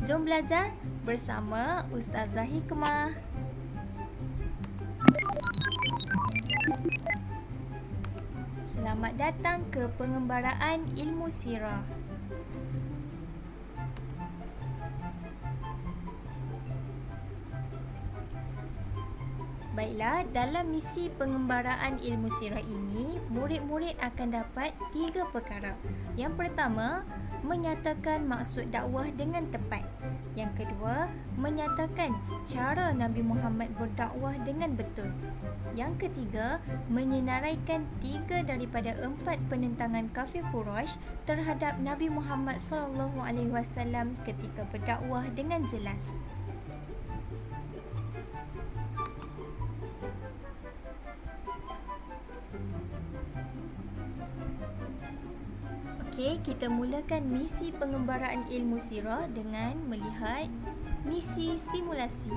Jom belajar bersama Ustazah Hikmah. Selamat datang ke pengembaraan ilmu sirah. Baiklah, dalam misi pengembaraan ilmu sirah ini, murid-murid akan dapat 3 perkara. Yang pertama, menyatakan maksud dakwah dengan tepat. Yang kedua, menyatakan cara Nabi Muhammad berdakwah dengan betul. Yang ketiga, menyenaraikan 3 daripada 4 penentangan kafir Quraisy terhadap Nabi Muhammad SAW ketika berdakwah dengan jelas. Okey, kita mulakan misi pengembaraan ilmu sirah dengan melihat misi simulasi.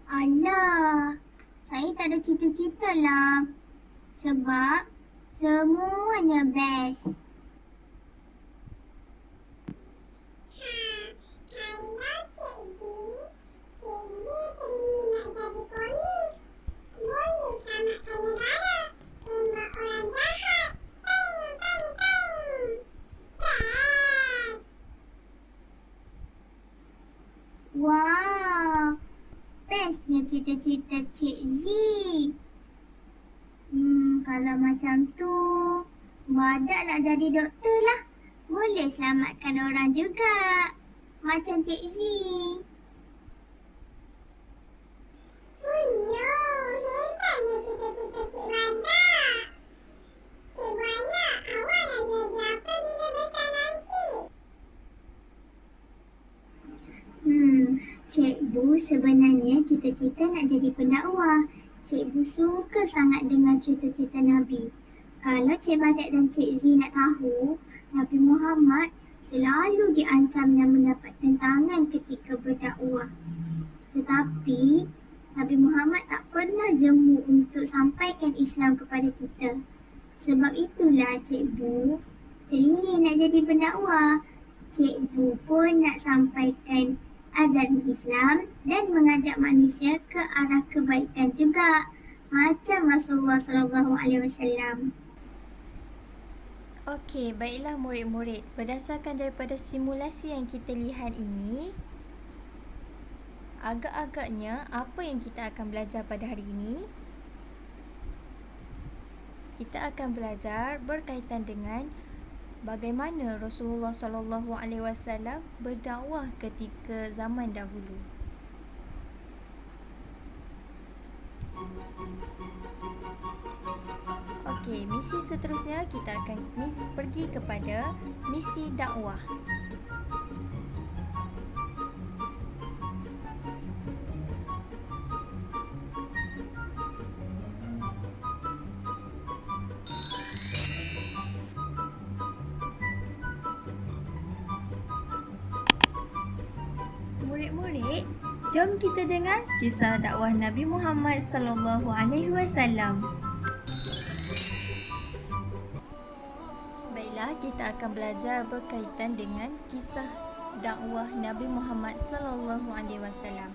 Alah, saya tak ada cita-cita lah. Sebab semuanya best. Kalau Cik teringin nak jadi polis, boleh selamatkan negara, tembak orang jahat. Peng, peng, peng. Best! Wah, bestnya cita-cita Cik Z. Kalau macam tu, Badak nak jadi doktor lah. Boleh selamatkan orang juga. Macam Cik Z. Fuyo, hebatnya cita-cita Cik Badak. Cik Buaya, awak nak jadi apa bila besar nanti? Cikgu sebenarnya cita-cita nak jadi pendakwah. Cikgu suka sangat dengan cita-cita Nabi. Kalau Cik Badak dan Cik Z nak tahu, Nabi Muhammad selalu diancam dan mendapat tentangan ketika berdakwah. Tetapi, Nabi Muhammad tak pernah jemu untuk sampaikan Islam kepada kita. Sebab itulah cikgu teringin nak jadi pendakwah. Cikgu pun nak sampaikan ajaran Islam dan mengajak manusia ke arah kebaikan juga, macam Rasulullah SAW. Okey, baiklah murid-murid. Berdasarkan daripada simulasi yang kita lihat ini, agak-agaknya apa yang kita akan belajar pada hari ini? Kita akan belajar berkaitan dengan bagaimana Rasulullah SAW berdakwah ketika zaman dahulu. Okey, misi seterusnya kita akan pergi kepada misi dakwah. Murid-murid, jom kita dengar kisah dakwah Nabi Muhammad SAW. Baiklah, kita akan belajar berkaitan dengan kisah dakwah Nabi Muhammad SAW.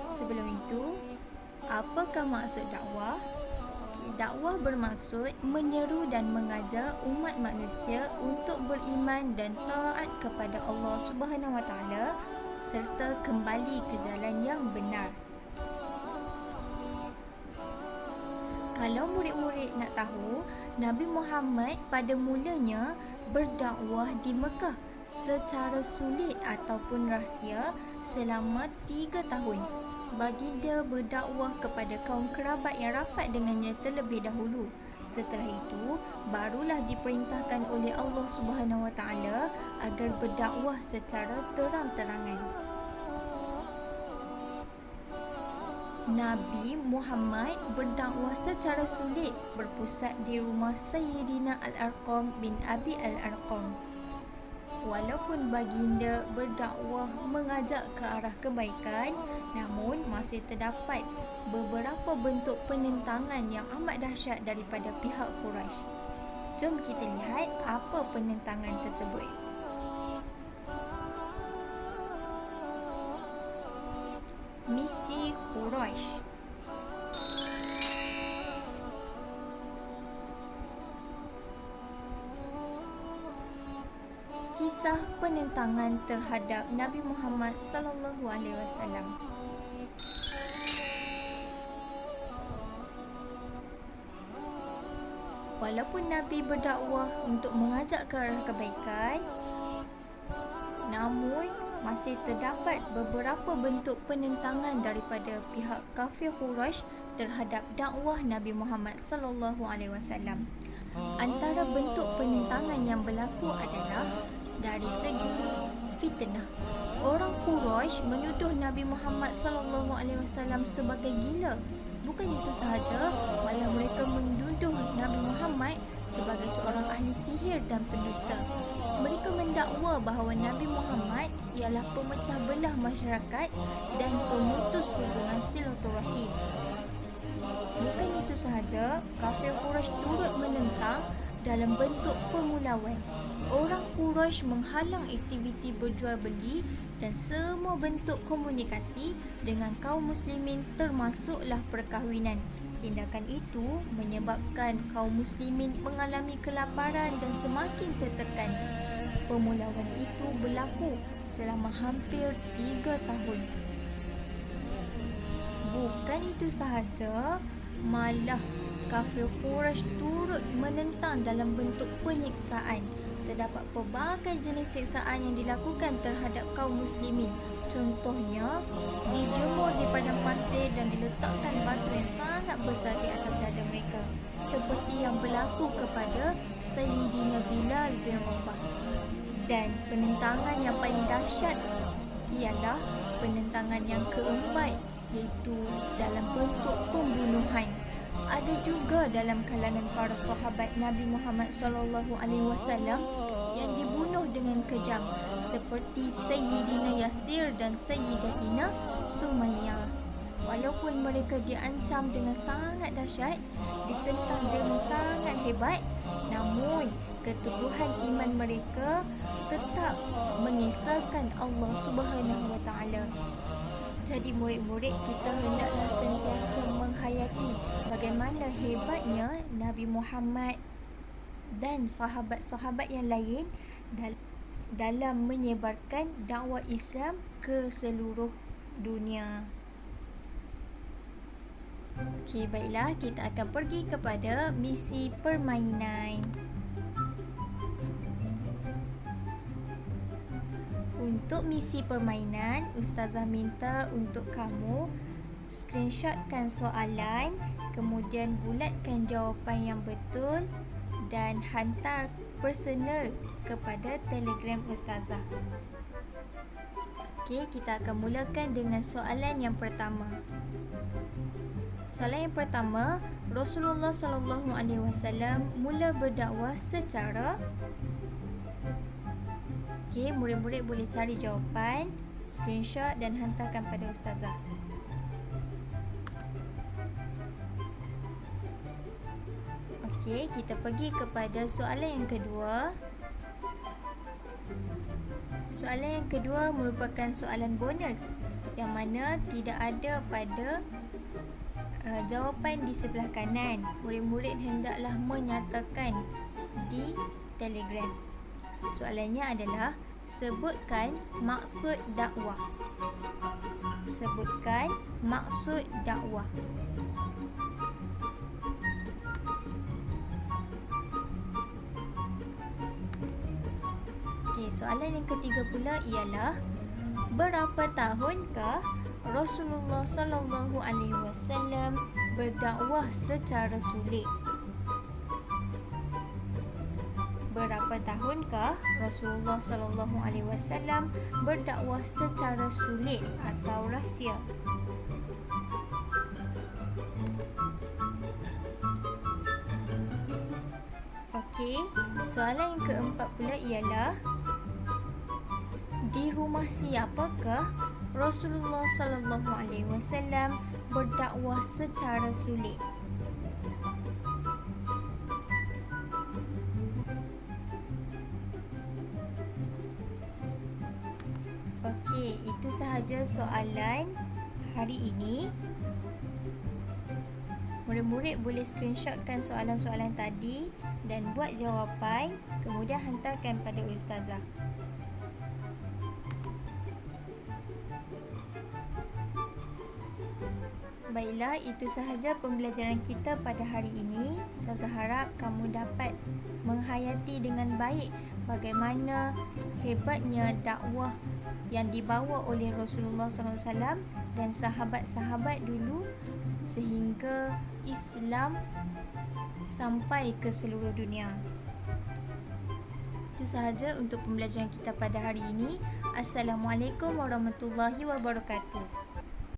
Sebelum itu, apakah maksud dakwah? Dakwah bermaksud menyeru dan mengajar umat manusia untuk beriman dan taat kepada Allah Subhanahu Wa Taala serta kembali ke jalan yang benar. Kalau murid-murid nak tahu, Nabi Muhammad pada mulanya berdakwah di Mekah secara sulit ataupun rahsia selama 3 tahun. Baginda berdakwah kepada kaum kerabat yang rapat dengannya terlebih dahulu. Setelah itu, barulah diperintahkan oleh Allah Subhanahu Wa Taala agar berdakwah secara terang-terangan. Nabi Muhammad berdakwah secara sulit berpusat di rumah Sayyidina Al-Arqam bin Abi Al-Arqam. walaupun baginda berdakwah mengajak ke arah kebaikan, namun masih terdapat beberapa bentuk penentangan yang amat dahsyat daripada pihak Quraisy. Jom kita lihat apa penentangan tersebut. Misi Quraisy. Kisah penentangan terhadap Nabi Muhammad sallallahu alaihi wasallam. Walaupun Nabi berdakwah untuk mengajak ke arah kebaikan, namun masih terdapat beberapa bentuk penentangan daripada pihak kafir Quraisy terhadap dakwah Nabi Muhammad sallallahu alaihi wasallam. Antara bentuk penentangan yang berlaku adalah dari segi fitnah. Orang Quraisy menuduh Nabi Muhammad sallallahu alaihi wasallam sebagai gila. Bukan itu sahaja, malah mereka menuduh Nabi Muhammad sebagai seorang ahli sihir dan pendusta. Mereka mendakwa bahawa Nabi Muhammad ialah pemecah belah masyarakat dan pemutus hubungan silaturahim. Bukan itu sahaja, kafir Quraisy turut menentang dalam bentuk pemulauan. Orang Quraisy menghalang aktiviti berjual beli dan semua bentuk komunikasi dengan kaum muslimin termasuklah perkahwinan. Tindakan itu menyebabkan kaum muslimin mengalami kelaparan dan semakin tertekan. Pemulauan itu berlaku selama hampir 3 tahun. Bukan itu sahaja, malah kafir Quraisy turut menentang dalam bentuk penyiksaan. Terdapat pelbagai jenis siksaan yang dilakukan terhadap kaum muslimin. Contohnya, dijemur di padang pasir dan diletakkan batu yang sangat besar di atas dada mereka, seperti yang berlaku kepada Sayyidina Bilal bin Rabah. Dan penentangan yang paling dahsyat ialah penentangan yang keempat, iaitu dalam bentuk pembunuhan. Ada juga dalam kalangan para sahabat Nabi Muhammad sallallahu alaihi wasallam yang dibunuh dengan kejam, seperti Sayyidina Yasir dan Sayyidatina Sumayyah. Walaupun mereka diancam dengan sangat dahsyat, ditentang dengan sangat hebat, namun keteguhan iman mereka tetap mengesahkan Allah Subhanahu wa taala. Jadi murid-murid, kita hendaklah sentiasa menghayati bagaimana hebatnya Nabi Muhammad dan sahabat-sahabat yang lain dalam menyebarkan dakwah Islam ke seluruh dunia. Okey, baiklah, kita akan pergi kepada misi permainan. Untuk misi permainan, Ustazah minta untuk kamu screenshotkan soalan, kemudian bulatkan jawapan yang betul dan hantar personal kepada Telegram Ustazah. Okey, kita akan mulakan dengan soalan yang pertama. Soalan yang pertama, Rasulullah sallallahu alaihi wasallam mula berdakwah secara. Okey, murid-murid boleh cari jawapan, screenshot dan hantarkan pada Ustazah. Okey, kita pergi kepada soalan yang kedua. Soalan yang kedua merupakan soalan bonus yang mana tidak ada pada jawapan di sebelah kanan. Murid-murid hendaklah menyatakan di Telegram. Soalannya adalah, sebutkan maksud dakwah. Sebutkan maksud dakwah. Okey, soalan yang ketiga pula ialah, berapa tahunkah Rasulullah sallallahu alaihi wasallam berdakwah secara sulit? Berapa tahunkah Rasulullah sallallahu alaihi wasallam berdakwah secara sulit atau rahsia? Okey, soalan yang keempat pula ialah, Di rumah siapakah Rasulullah sallallahu alaihi wasallam berdakwah secara sulit? Okey, itu sahaja soalan hari ini. Murid-murid boleh screenshotkan soalan-soalan tadi dan buat jawapan, kemudian hantarkan pada ustazah. Baiklah, itu sahaja pembelajaran kita pada hari ini. Ustazah harap kamu dapat menghayati dengan baik bagaimana hebatnya dakwah yang dibawa oleh Rasulullah SAW dan sahabat-sahabat dulu sehingga Islam sampai ke seluruh dunia. Itu sahaja untuk pembelajaran kita pada hari ini. Assalamualaikum warahmatullahi wabarakatuh.